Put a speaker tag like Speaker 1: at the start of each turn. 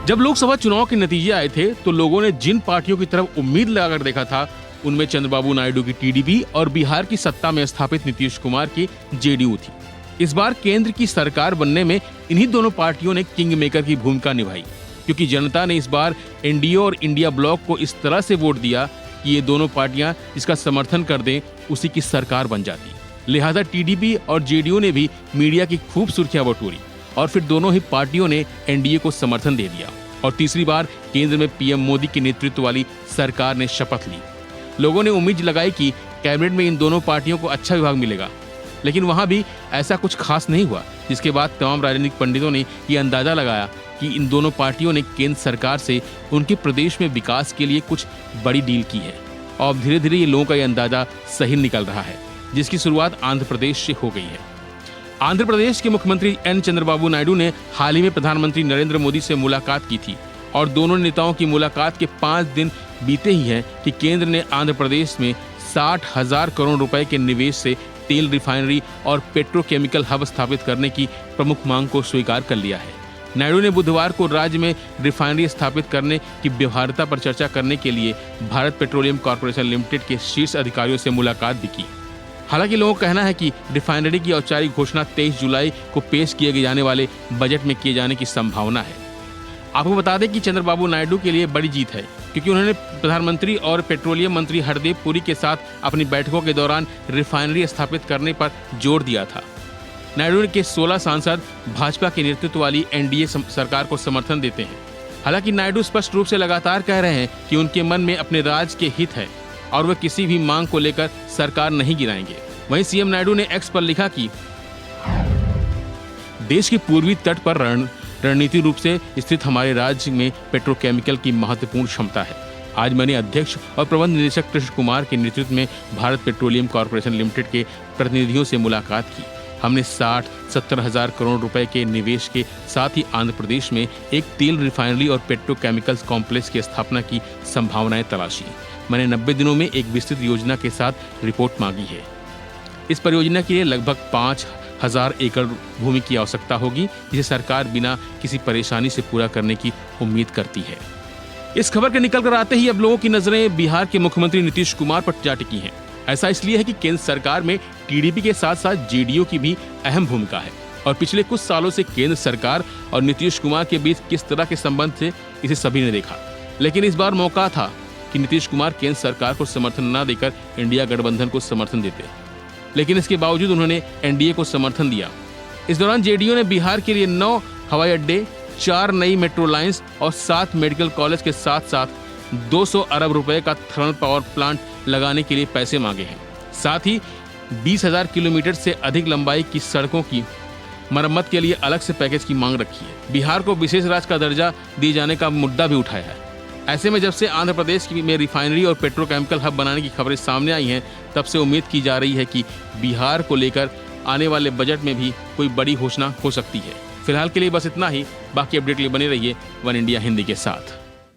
Speaker 1: जब लोकसभा चुनाव के नतीजे आए थे तो लोगों ने जिन पार्टियों की तरफ उम्मीद लगाकर देखा था उनमें चंद्रबाबू नायडू की टीडीपी और बिहार की सत्ता में स्थापित नीतीश कुमार की जेडीयू थी। इस बार केंद्र की सरकार बनने में इन्हीं दोनों पार्टियों ने किंग मेकर की भूमिका निभाई, क्योंकि जनता ने इस बार एनडीए और इंडिया ब्लॉक को इस तरह से वोट दिया कि ये दोनों पार्टियां जिसका समर्थन कर दें उसी की सरकार बन जाती। लिहाजा टीडीपी और जेडीयू ने भी मीडिया की खूब सुर्खियां बटोरी और फिर दोनों ही पार्टियों ने एनडीए को समर्थन दे दिया और तीसरी बार केंद्र में पीएम मोदी के नेतृत्व वाली सरकार ने शपथ ली। लोगों ने उम्मीद लगाई कि कैबिनेट में इन दोनों पार्टियों को अच्छा विभाग मिलेगा, लेकिन वहां भी ऐसा कुछ खास नहीं हुआ, जिसके बाद तमाम राजनीतिक पंडितों ने ये अंदाजा लगाया कि इन दोनों पार्टियों ने केंद्र सरकार से उनके प्रदेश में विकास के लिए कुछ बड़ी डील की है। और धीरे धीरे ये लोगों का ये अंदाजा सही निकल रहा है, जिसकी शुरुआत आंध्र प्रदेश से हो गई है। आंध्र प्रदेश के मुख्यमंत्री एन चंद्रबाबू नायडू ने हाल ही में प्रधानमंत्री नरेंद्र मोदी से मुलाकात की थी और दोनों नेताओं की मुलाकात के 5 दिन बीते ही हैं कि केंद्र ने आंध्र प्रदेश में 60,000 करोड़ रुपए के निवेश से तेल रिफाइनरी और पेट्रोकेमिकल हब स्थापित करने की प्रमुख मांग को स्वीकार कर लिया है। नायडू ने बुधवार को राज्य में रिफाइनरी स्थापित करने की व्यवहार्यता पर चर्चा करने के लिए भारत पेट्रोलियम कॉर्पोरेशन लिमिटेड के शीर्ष अधिकारियों से मुलाकात भी की। हालांकि लोगों का कहना है कि रिफाइनरी की औपचारिक घोषणा 23 जुलाई को पेश किए जाने वाले बजट में किए जाने की संभावना है। आपको बता दें कि चंद्रबाबू नायडू के लिए बड़ी जीत है, क्योंकि उन्होंने प्रधानमंत्री और पेट्रोलियम मंत्री हरदीप पुरी के साथ अपनी बैठकों के दौरान रिफाइनरी स्थापित करने पर जोर दिया था। नायडू के 16 सांसद भाजपा के नेतृत्व वाली एनडीए सरकार को समर्थन देते हैं। हालांकि नायडू स्पष्ट रूप से लगातार कह रहे हैं कि उनके मन में अपने राज्य के हित है और वे किसी भी मांग को लेकर सरकार नहीं गिराएंगे। वहीं सीएम नायडू ने एक्स पर लिखा कि देश के पूर्वी तट पर रणनीतिक रूप से स्थित हमारे राज्य में पेट्रोकेमिकल की महत्वपूर्ण क्षमता है। आज मैंने अध्यक्ष और प्रबंध निदेशक कृष्ण कुमार के नेतृत्व में भारत पेट्रोलियम कॉर्पोरेशन लिमिटेड के प्रतिनिधियों से मुलाकात की। हमने 60-70 हजार करोड़ रुपए के निवेश के साथ ही आंध्र प्रदेश में एक तेल रिफाइनरी और पेट्रोकेमिकल्स कॉम्प्लेक्स की स्थापना की संभावनाएं तलाशी। मैंने 90 दिनों में एक विस्तृत योजना के साथ रिपोर्ट मांगी है। इस परियोजना के लिए लगभग 5,000 एकड़ भूमि की आवश्यकता होगी, जिसे सरकार बिना किसी परेशानी से पूरा करने की उम्मीद करती है। इस खबर के निकल कर आते ही अब लोगों की नजरें बिहार के मुख्यमंत्री नीतीश कुमार पर जा टिकी हैं। ऐसा इसलिए है कि केंद्र सरकार में टीडीपी के साथ साथ जेडीयू की भी अहम भूमिका है और पिछले कुछ सालों से केंद्र सरकार और नीतीश कुमार के बीच किस तरह के संबंध थे इसे सभी ने देखा। लेकिन इस बार मौका था कि नीतीश कुमार केंद्र सरकार को समर्थन न देकर इंडिया गठबंधन को समर्थन देते, लेकिन इसके बावजूद उन्होंने एनडीए को समर्थन दिया। इस दौरान जेडीयू ने बिहार के लिए 9 हवाई अड्डे, 4 नई मेट्रो लाइंस और 7 मेडिकल कॉलेज के साथ साथ 200 अरब रुपए का थर्मल पावर प्लांट लगाने के लिए पैसे मांगे हैं। साथ ही 20,000 किलोमीटर से अधिक लंबाई की सड़कों की मरम्मत के लिए अलग से पैकेज की मांग रखी है। बिहार को विशेष राज्य का दर्जा दिए जाने का मुद्दा भी उठाया है। ऐसे में जब से आंध्र प्रदेश में रिफाइनरी और पेट्रोकेमिकल हब बनाने की खबरें सामने आई हैं, तब से उम्मीद की जा रही है कि बिहार को लेकर आने वाले बजट में भी कोई बड़ी घोषणा हो सकती है। फिलहाल के लिए बस इतना ही। बाकी अपडेट के लिए बने रहिए वन इंडिया हिंदी के साथ।